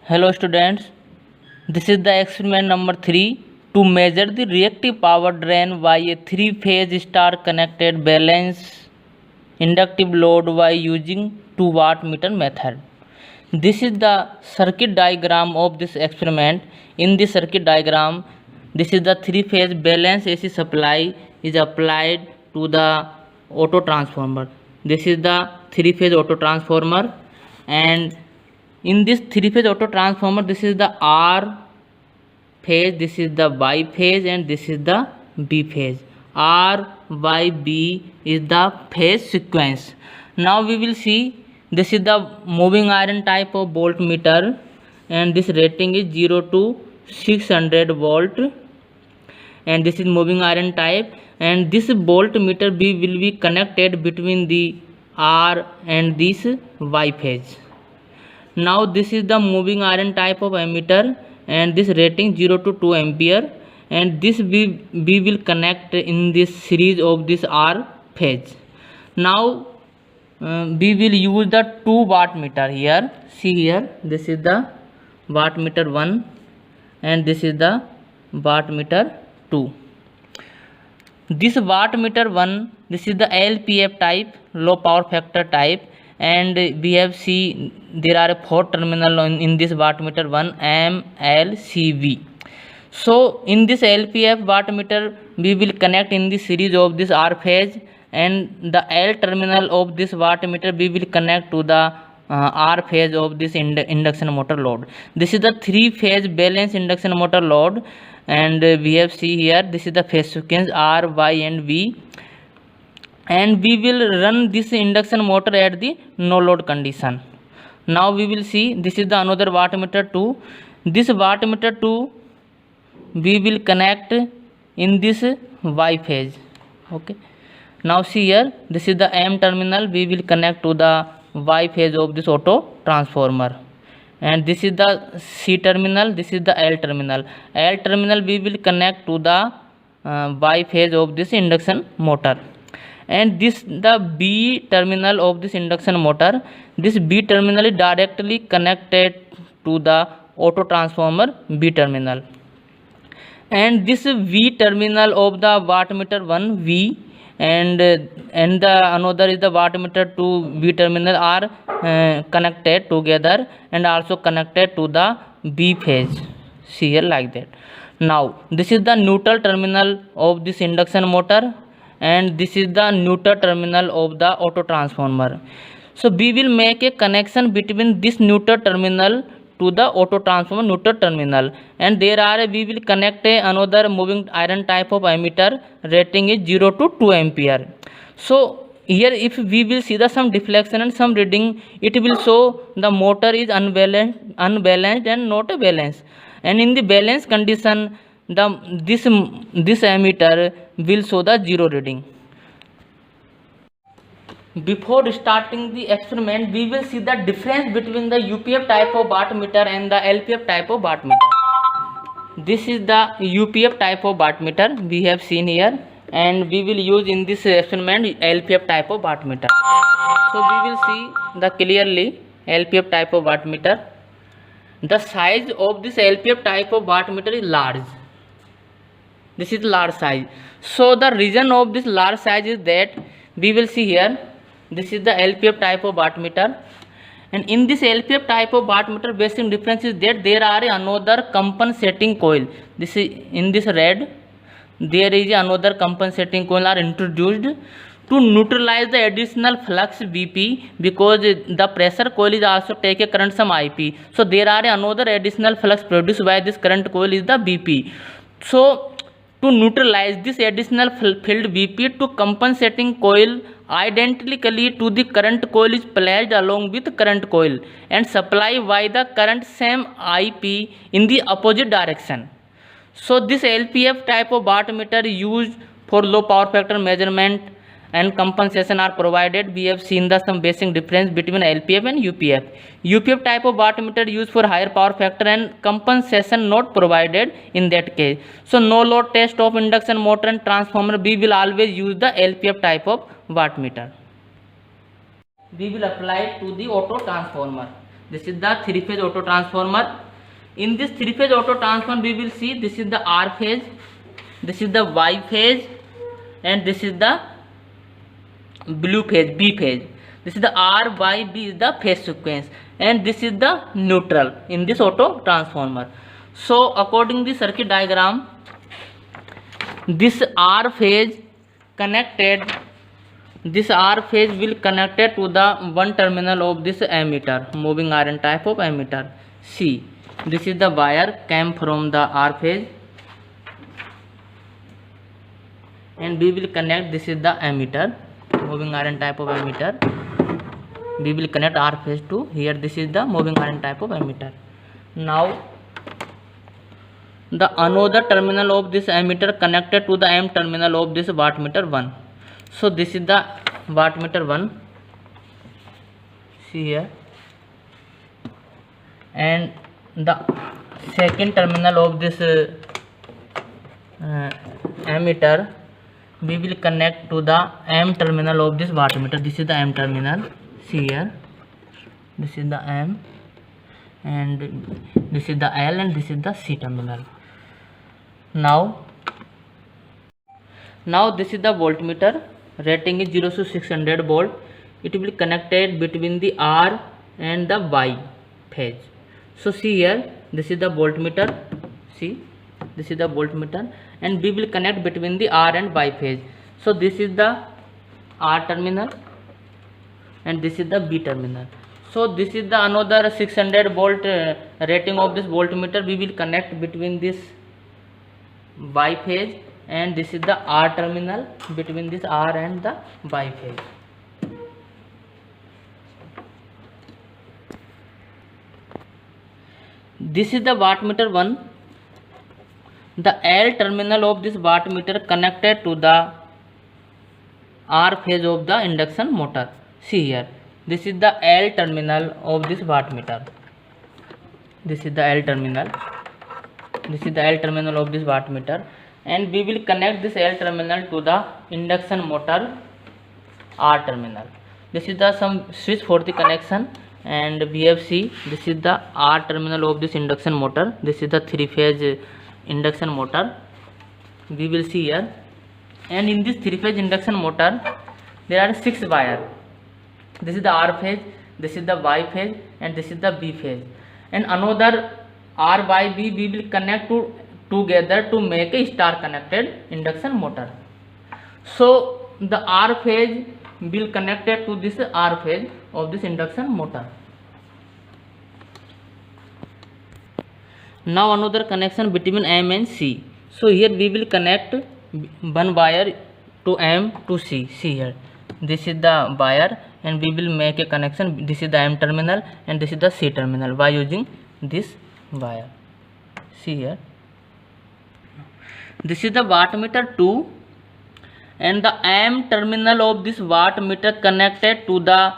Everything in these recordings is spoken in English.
Hello students, this is the experiment number 3 to measure the reactive power drain by a 3-phase star connected balance inductive load by using 2 watt meter method. This is the circuit diagram of this experiment. In this circuit diagram, this is the 3-phase balance AC supply is applied to the auto transformer. This is the 3-phase auto transformer, and in this 3-phase auto transformer, this is the R phase, this is the Y phase, and this is the B phase. R, Y, B is the phase sequence. Now we will see, this is the moving iron type of voltmeter, and this rating is 0 to 600 volt, and this is moving iron type, and this voltmeter B will be connected between the R and this Y phase. Now this is the moving iron type of ammeter, and this rating 0 to 2 ampere, and this we will connect in this series of this R phase. Now we will use the 2 watt meter here. See here, this is the watt meter 1 and this is the watt meter 2. This watt meter 1, this is the LPF type, low power factor type, and we have seen there are 4 terminal in this wattmeter 1, M, L, C, V. So in this LPF wattmeter we will connect in the series of this R phase, and the L terminal of this wattmeter we will connect to the R phase of this induction motor load. This is the 3-phase balance induction motor load, and we have see here, this is the phase sequence R, Y and V, and we will run this induction motor at the no load condition. Now we will see, this is the another wattmeter 2. This wattmeter 2 we will connect in this Y phase. Okay, now see here, this is the M terminal we will connect to the Y phase of this auto transformer, and this is the C terminal, this is the L terminal. L terminal we will connect to the Y phase of this induction motor, and this the B terminal of this induction motor. This B terminal is directly connected to the auto transformer B terminal, and this V terminal of the wattmeter 1 V, and the another is the wattmeter 2 V terminal are connected together and also connected to the B phase. See here like that. Now this is the neutral terminal of this induction motor, and this is the neutral terminal of the auto transformer. So we will make a connection between this neutral terminal to the auto transformer neutral terminal, and there are we will connect another moving iron type of ammeter, rating is 0 to 2 ampere. So here if we will see the some deflection and some reading, it will show the motor is unbalanced and not a balance, and in the balance condition this ammeter will show the 0 reading. Before starting the experiment, we will see the difference between the UPF type of wattmeter and the LPF type of wattmeter. This is the UPF type of wattmeter we have seen here, and we will use in this experiment LPF type of wattmeter. So we will see the clearly LPF type of wattmeter. The size of this LPF type of wattmeter is large. This is large size. So the reason of this large size is that we will see here, this is the LPF type of wattmeter, and in this LPF type of wattmeter basic difference is that there are another compensating coil. This is in this red, there is another compensating coil are introduced to neutralize the additional flux Vp, because the pressure coil is also take a current some Ip. So there are another additional flux produced by this current coil is the Vp. So to neutralize this additional field Vp, to compensating coil identically to the current coil is placed along with current coil and supply by the current same Ip in the opposite direction. So this LPF type of wattmeter used for low power factor measurement and compensation are provided. We have seen the some basic difference between LPF and UPF. UPF type of wattmeter used for higher power factor and compensation not provided in that case. So no load test of induction motor and transformer, we will always use the LPF type of wattmeter. We will apply it to the auto transformer. This is the three phase auto transformer. In this three phase auto transformer we will see this is the R phase, this is the Y phase, and this is the blue phase, B phase. This is the R, Y, B is the phase sequence, and this is the neutral in this auto transformer. So according to the circuit diagram, this R phase will connected to the one terminal of this ammeter, moving iron type of ammeter. See, this is the wire came from the R phase, and we will connect, this is the ammeter, moving iron type of ammeter. We will connect R phase to here. This is the moving iron type of ammeter. Now the another terminal of this ammeter connected to the M terminal of this wattmeter 1. So this is the wattmeter 1, see here, and the second terminal of this ammeter we will connect to the M terminal of this wattmeter. This is the M terminal, see here, this is the M, and this is the L, and this is the C terminal. Now this is the voltmeter, rating is 0 to 600 volt. It will be connected between the R and the Y phase. So see here, this is the voltmeter, see, this is the voltmeter, and we will connect between the R and Y phase. So this is the R terminal, and this is the B terminal. So this is the another 600 volt rating of this voltmeter. We will connect between this Y phase, and this is the R terminal between this R and the Y phase. This is the wattmeter 1. The L terminal of this wattmeter connected to the R phase of the induction motor. See here, this is the L terminal of this wattmeter. This is the L terminal. This is the L terminal of this wattmeter, and we will connect this L terminal to the induction motor R terminal. This is the some switch for the connection, and we have see, this is the R terminal of this induction motor. This is the three phase induction motor, we will see here. And in this three phase induction motor there are 6 wires. This is the R phase, this is the Y phase, and this is the B phase, and another R, Y, B we will connect together to make a star connected induction motor. So the R phase will connected to this R phase of this induction motor. Now another connection between M and C. So here we will connect one wire to M to C. See here, this is the wire, and we will make a connection. This is the M terminal, and this is the C terminal by using this wire. See here, this is the wattmeter 2, and the M terminal of this wattmeter connected to the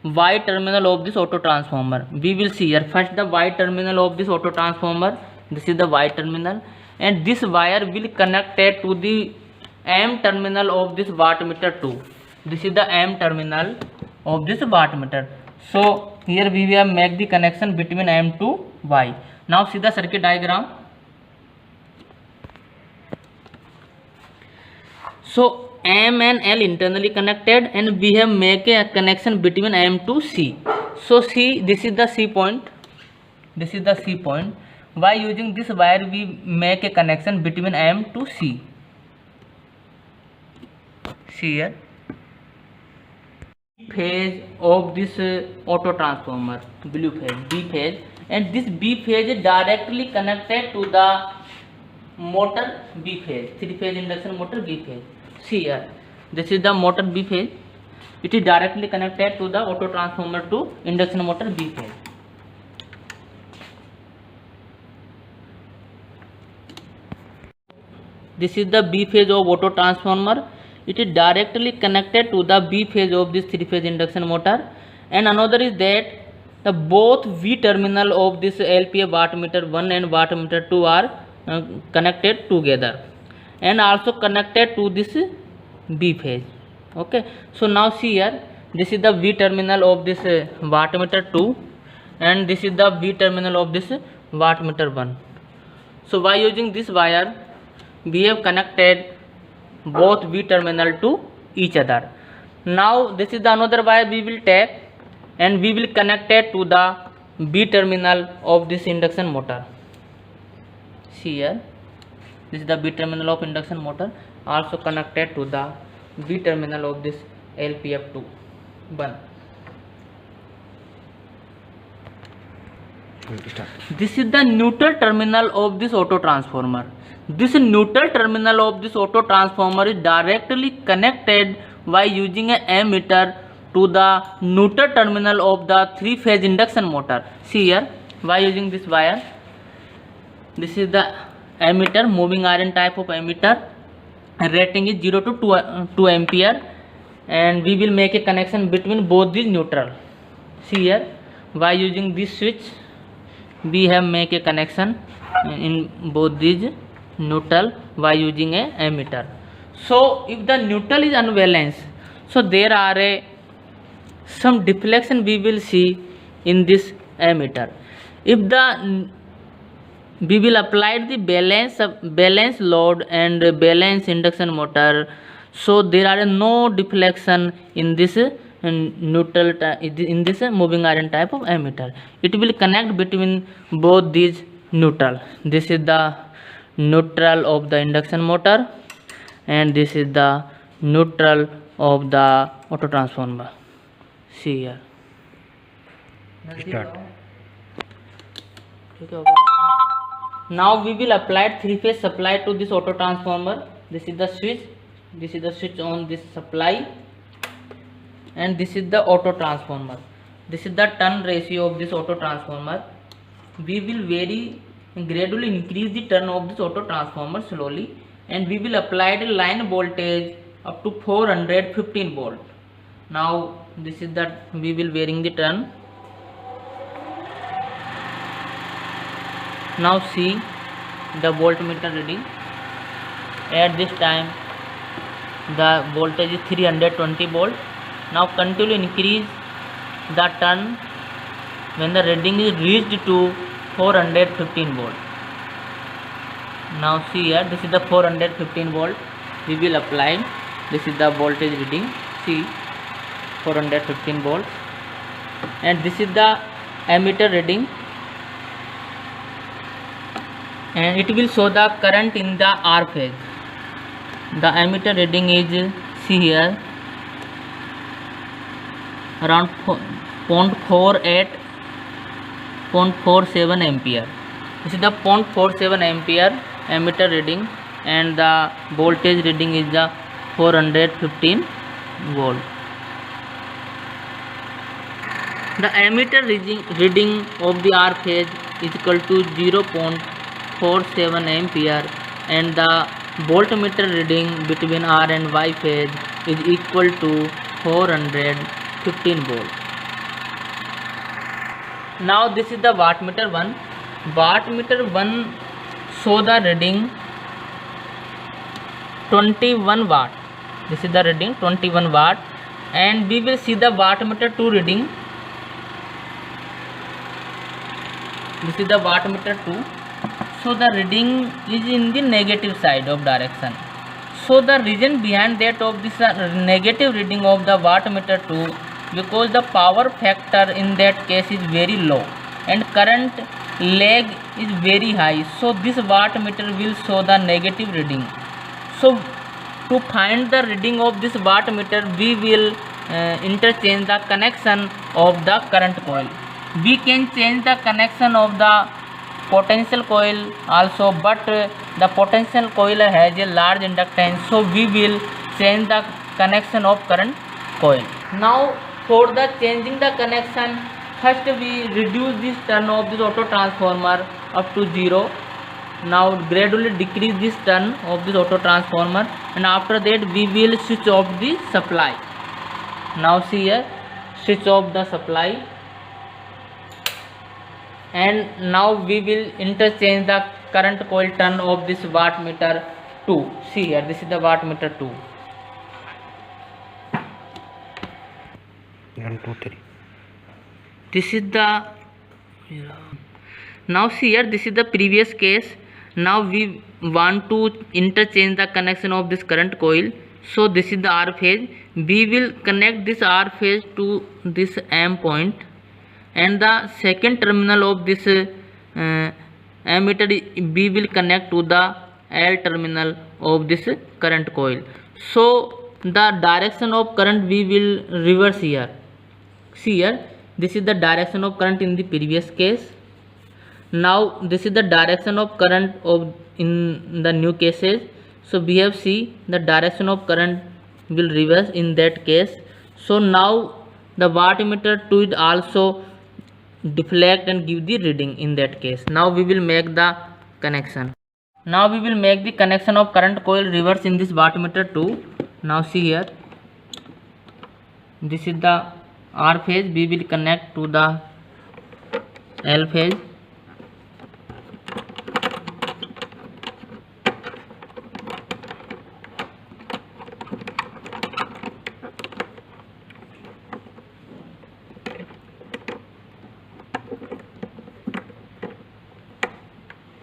Y terminal of this auto transformer. We will see here first the Y terminal of this auto transformer. This is the Y terminal, and this wire will connected to the M terminal of this wattmeter 2. This is the M terminal of this wattmeter. So here we will make the connection between M to Y. Now see the circuit diagram. So M and L internally connected, and we have make a connection between M to C. So see, this is the C point. This is the C point. By using this wire we make a connection between M to C. See here, phase of this auto transformer, blue phase, B phase, and this B phase is directly connected to the motor B phase, three phase induction motor B phase. See here, this is the motor B phase. It is directly connected to the auto transformer to induction motor B phase. This is the B phase of auto transformer. It is directly connected to the B phase of this three phase induction motor. And another is that the both V terminal of this LPA wattmeter 1 and wattmeter 2 are connected together, and also connected to this B phase. Okay, so now see here, this is the V terminal of this wattmeter 2, and this is the V terminal of this wattmeter 1. So by using this wire we have connected both V terminal to each other. Now this is the another wire we will take and we will connect it to the B terminal of this induction motor. See here, this is the B terminal of induction motor, also connected to the B terminal of this LPF2 1. This is the neutral terminal of this auto transformer. This neutral terminal of this auto transformer is directly connected by using an ammeter to the neutral terminal of the 3-phase induction motor. See here, by using this wire, this is the ammeter, moving iron type of ammeter, rating is 0 to 2 ampere, and we will make a connection between both these neutral. See here, by using this switch we have make a connection in both these neutral by using a ammeter. So if the neutral is unbalanced, so there are some deflection we will see in this ammeter. If we will apply the balance load and balance induction motor, so there are no deflection in this neutral in this moving iron type of ammeter. It will connect between both these neutral. This is the neutral of the induction motor and this is the neutral of the auto transformer. See here. Start. Now we will apply 3-phase supply to this auto transformer. This is the switch. This is the switch on this supply, and this is the auto transformer. This is the turn ratio of this auto transformer. We will gradually increase the turn of this auto transformer slowly, and we will apply the line voltage up to 415 volt. Now this is that we will varying the turn. Now see the voltmeter reading. At this time the voltage is 320 volt. Now continue increase the turn when the reading is reached to 415 volt. Now see here, this is the 415 volt we will apply. This is the voltage reading. See, 415 volts, and this is the ammeter reading, and it will show the current in the R phase. The ammeter reading is, see here, around 0.47 ampere. This is the 0.47 ampere ammeter reading, and the voltage reading is the 415 volt. The ammeter reading of the R phase is equal to 0.47 ampere, and the voltmeter reading between R and Y phase is equal to 415 volt. Now this is the wattmeter 1. Wattmeter 1 show the reading 21 watt. This is the reading 21 watt, and we will see the wattmeter 2 reading. This is the wattmeter 2. So the reading is in the negative side of direction. So the reason behind that of this negative reading of the wattmeter 2, because the power factor in that case is very low and current lag is very high. So this wattmeter will show the negative reading. So to find the reading of this wattmeter, we will interchange the connection of the current coil. We can change the connection of the potential coil also, but the potential coil has a large inductance, so we will change the connection of current coil. Now for the changing the connection, first we reduce this turn of this auto transformer up to 0. Now gradually decrease this turn of this auto transformer, and after that we will switch off the supply. Now see here, switch off the supply, and now we will interchange the current coil turn of this wattmeter 2. See here, this is the wattmeter 2. 1, 2, 3. This is the Now see here, this is the previous case. Now we want to interchange the connection of this current coil. So this is the R phase. We will connect this R phase to this M point, and the second terminal of this ammeter we will connect to the L terminal of this current coil. So the direction of current we will reverse here. See here, this is the direction of current in the previous case. Now this is the direction of current of in the new cases. So we have see the direction of current will reverse in that case. So now the wattmeter 2 will also deflect and give the reading in that case. Now we will make the connection. Now we will make the connection of current coil reverse in this wattmeter 2. Now see here, this is the R phase. We will connect to the L phase.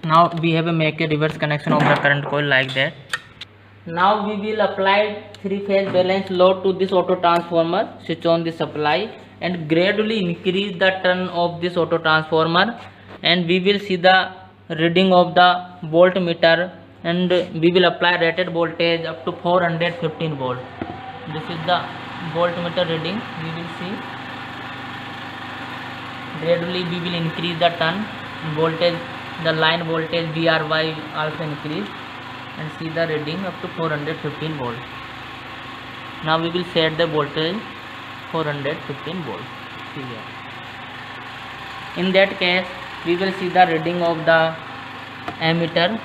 Now we have make a reverse connection of the current coil like that. Now we will apply 3-phase balance load to this auto transformer. Switch on the supply and gradually increase the turn of this auto transformer, and we will see the reading of the voltmeter, and we will apply rated voltage up to 415 volt. This is the voltmeter reading. We will see gradually we will increase the turn voltage. The line voltage VRY also increase, and see the reading up to 415 volt. Now we will set the voltage 415 volt. See here. In that case, we will see the reading of the ammeter.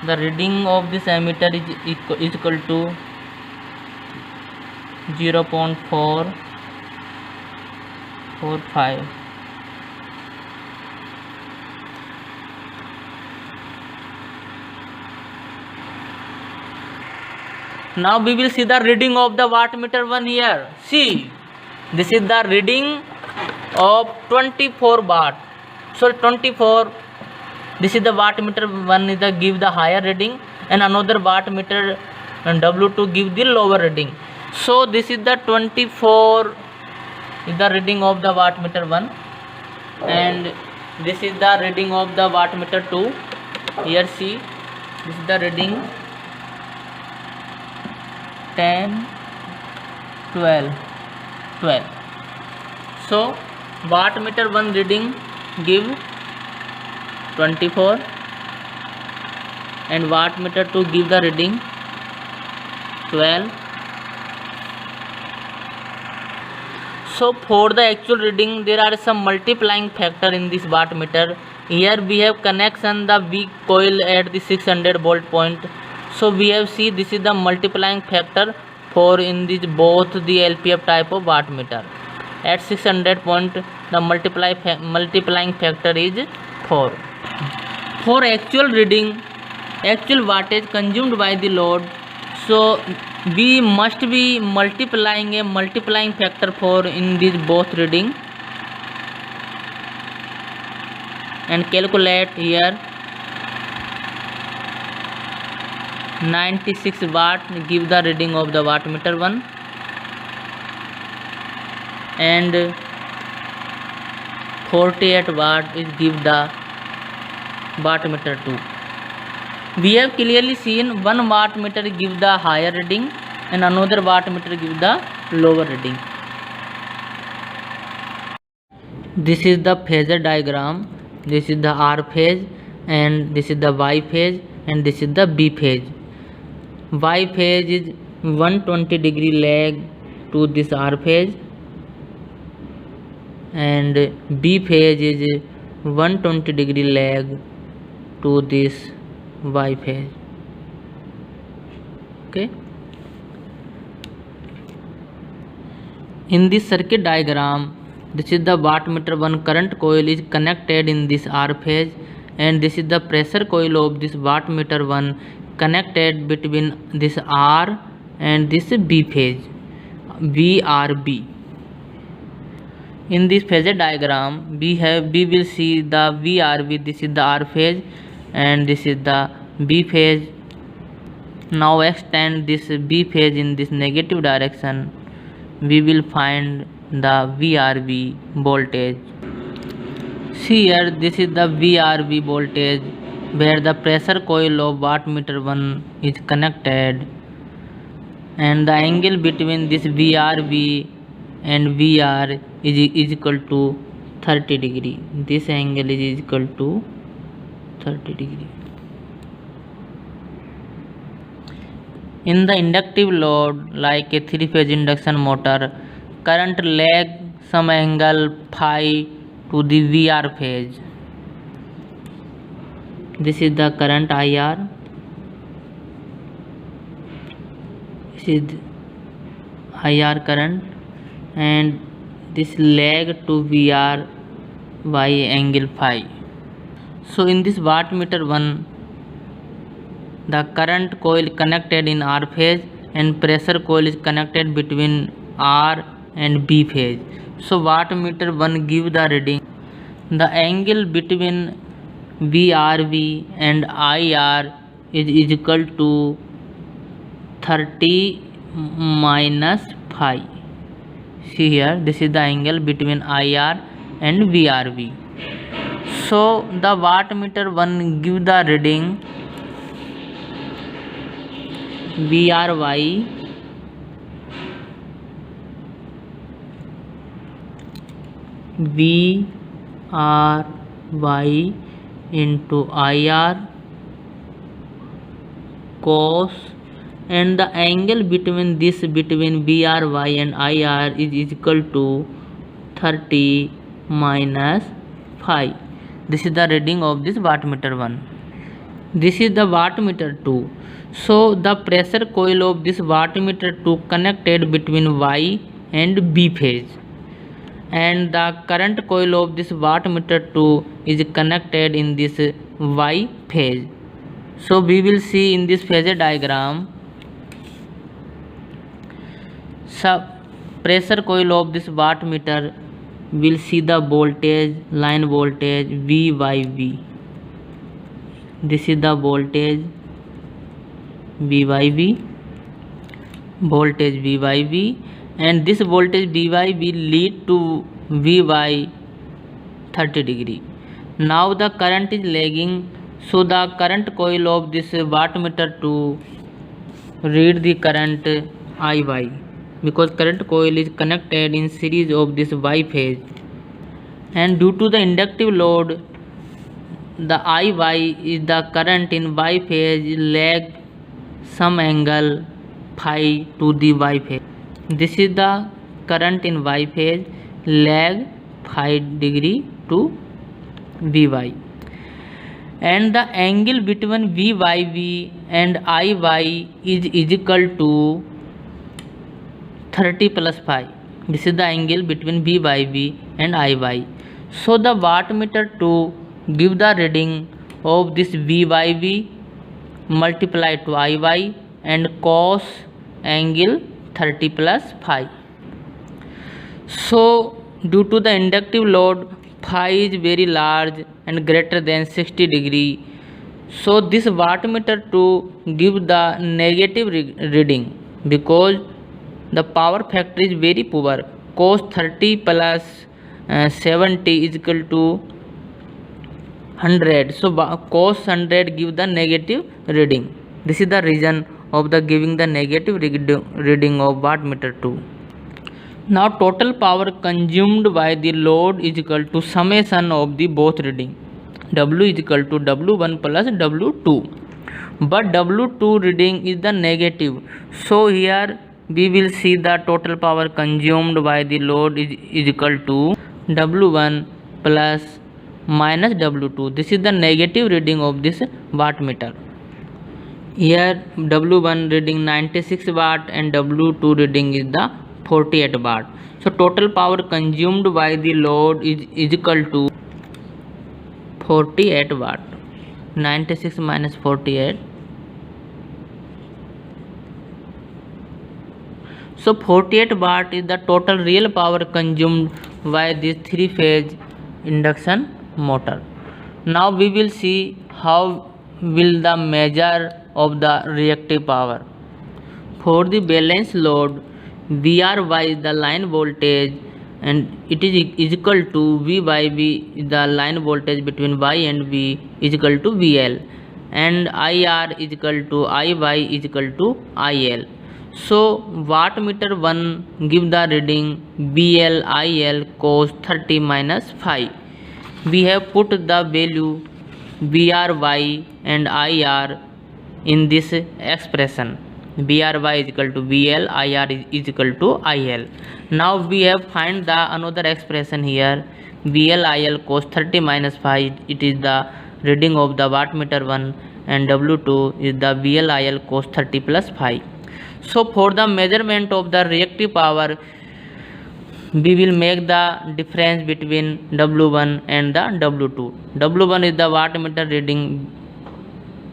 The reading of this ammeter is equal to 0.445. Now we will see the reading of the wattmeter 1 here. See, this is the reading of 24 watt. So 24. This is the wattmeter 1 is the give the higher reading, and another wattmeter W2 give the lower reading. So this is the 24 is the reading of the wattmeter 1, and this is the reading of the wattmeter 2. Here see, this is the reading 10, 12. So wattmeter 1 reading give 24, and wattmeter 2 give the reading 12. So for the actual reading, there are some multiplying factor in this wattmeter. Here we have connection the weak coil at the 600 volt point. So we have see this is the multiplying factor for in this both the LPF type of wattmeter. At 600 point, the multiplying factor is 4. For actual reading, actual wattage consumed by the load, so we must be multiplying a multiplying factor for in this both reading, and calculate here 96 watt give the reading of the wattmeter 1, and 48 watt is give the wattmeter 2. We have clearly seen one wattmeter give the higher reading and another wattmeter give the lower reading. This is the phasor diagram. This is the R phase, and this is the Y phase, and this is the B phase. Y phase is 120 degree lag to this R phase, and B phase is 120 degree lag to this Y phase. Okay. In this circuit diagram, this is the wattmeter 1 current coil is connected in this R phase, and this is the pressure coil of this wattmeter 1 connected between this R and this B phase, VRB. In this phasor diagram, we will see the VRV. This is the R phase and this is the B phase. Now extend this B phase in this negative direction. We will find the VRV voltage. See here, this is the VRV voltage where the pressure coil of wattmeter 1 is connected, and the angle between this VRV and VR is equal to 30 degree. This angle is equal to 30 degree. In the inductive load like a 3-phase induction motor, current lag some angle phi to the VR phase. This is the current IR. This is IR current, and this lag to VR by angle phi. So in this wattmeter 1, the current coil connected in R phase and pressure coil is connected between R and B phase. So wattmeter 1 give the reading. The angle between VRV and IR is equal to 30 minus phi. See here, this is the angle between IR and VRV. So the wattmeter 1 give the reading VRY into IR cos, and the angle between VRY and IR is equal to 30 minus phi. This is the reading of this wattmeter 1. This is the wattmeter 2. So the pressure coil of this wattmeter 2 connected between Y and B phase, and the current coil of this wattmeter 2 is connected in this Y phase. So we will see in this phasor diagram, pressure coil of this wattmeter will see the voltage, line voltage VYV. This is the voltage VYV, and this voltage VY will lead to VY 30 degree. Now the current is lagging, so the current coil of this wattmeter 2 read the current IY, because current coil is connected in series of this Y phase, and due to the inductive load, the IY is the current in Y phase lag some angle phi to the Y phase. This is the current in Y phase lag phi degree to VY, and the angle between VYV and IY is equal to 30 plus phi. This is the angle between VYV and IY. So the wattmeter 2 give the reading of this VYV multiplied to IY and cos angle 30 plus phi. So due to the inductive load, phi is very large and greater than 60 degree. So this wattmeter 2 give the negative reading, because the power factor is very poor. Cos 30 plus 70 is equal to 100. So cos 100 give the negative reading. This is the reason of the giving the negative reading of wattmeter 2. Now total power consumed by the load is equal to summation of the both reading. W is equal to W1 plus W2. But W2 reading is the negative. So here we will see the total power consumed by the load is equal to W1 plus minus W2. This is the negative reading of this wattmeter. Here W1 reading 96 watt and W2 reading is the 48 watt. So total power consumed by the load is equal to 48 watt. 96 minus 48. So 48 watt is the total real power consumed by this three-phase induction motor. Now we will see how will the measure of the reactive power. For the balance load, VRY is the line voltage and it is equal to V by V, the line voltage between Y and V is equal to VL, and IR is equal to IY is equal to IL. So wattmeter 1 give the reading BL cos 30 minus phi. We have put the value VRY and IR in this expression. VRY is equal to VL, IR is equal to IL. Now we have find the another expression here, VL cos 30 minus phi. It is the reading of the wattmeter 1, and W2 is the VL cos 30 plus phi. So for the measurement of the reactive power, we will make the difference between W1 and the W2. W1 is the wattmeter reading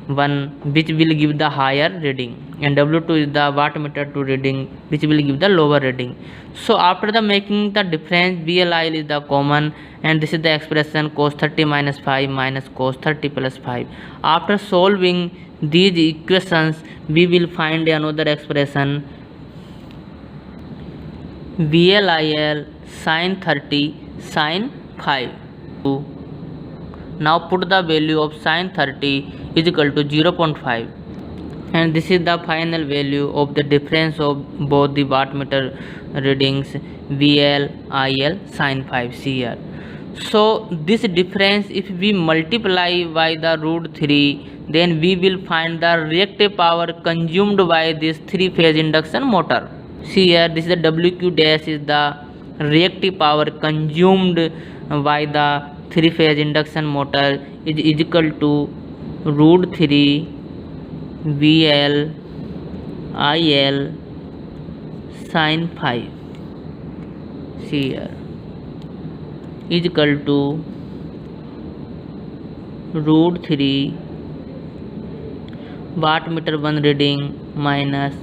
1, which will give the higher reading, and W2 is the wattmeter 2 reading, which will give the lower reading. So after the making the difference, VLIL is the common, and this is the expression cos 30 minus 5 minus cos 30 plus 5. After solving these equations, we will find another expression, VLIL sin 30 sin 5. Now put the value of sin 30 is equal to 0.5, and this is the final value of the difference of both the wattmeter readings VL sin 5 here. So this difference, if we multiply by the root 3, then we will find the reactive power consumed by this three-phase induction motor. See here, this is the WQ dash is the reactive power consumed by the three-phase induction motor is equal to root 3 VL IL sin 5. See here, is equal to root 3 wattmeter 1 reading minus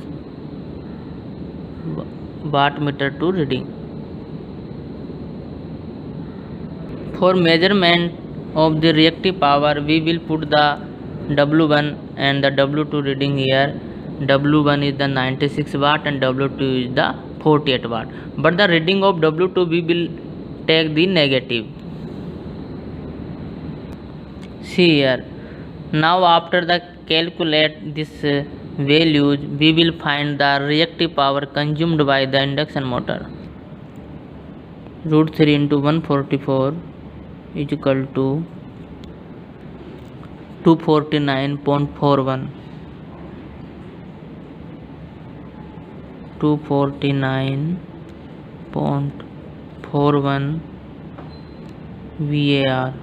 wattmeter 2 reading. For measurement of the reactive power, we will put the W1 and the W2 reading here. W1 is the 96 watt and W2 is the 48 watt. But the reading of W2 we will take the negative. See here. Now after the calculate this values, we will find the reactive power consumed by the induction motor. Root 3 into 144 is equal to 249.41. 249.41 VAR.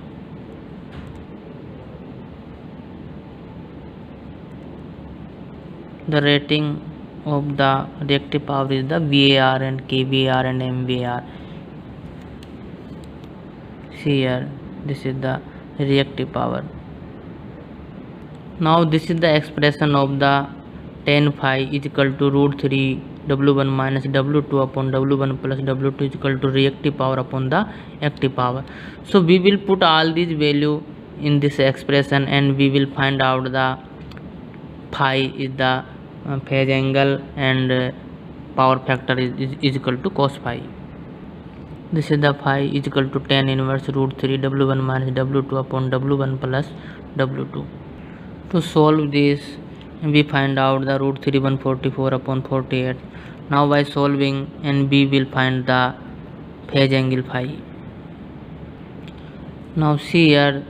The rating of the reactive power is the VAR and kVAR and MVAR. See here, this is the reactive power. Now this is the expression of the tan phi is equal to root 3 W1 minus W2 upon W1 plus W2 is equal to reactive power upon the active power. So we will put all these value in this expression, and we will find out the phi is the phase angle, and power factor is equal to cos phi. This is the phi is equal to tan inverse root 3 W1 minus W2 upon W1 plus W2. To solve this, we find out the root 3 144 upon 48. Now by solving, and we will find the phase angle phi. Now see here,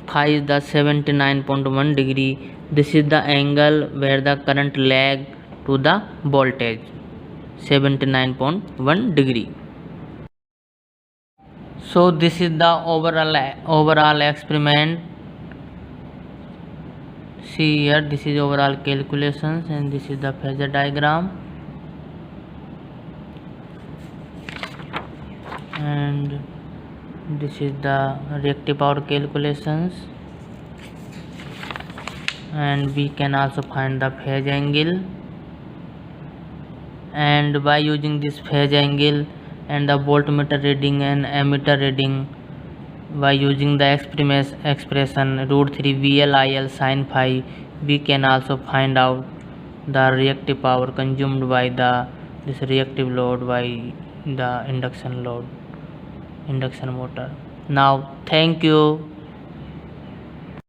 phi is the 79.1 degree. This is the angle where the current lag to the voltage, 79.1 degree. So this is the overall experiment. See here, this is overall calculations, and this is the phasor diagram, and this is the reactive power calculations, and we can also find the phase angle, and by using this phase angle and the voltmeter reading and ammeter reading. By using the expression root 3 VLIL sin phi, we can also find out the reactive power consumed by this reactive load by the induction motor. Now, thank you.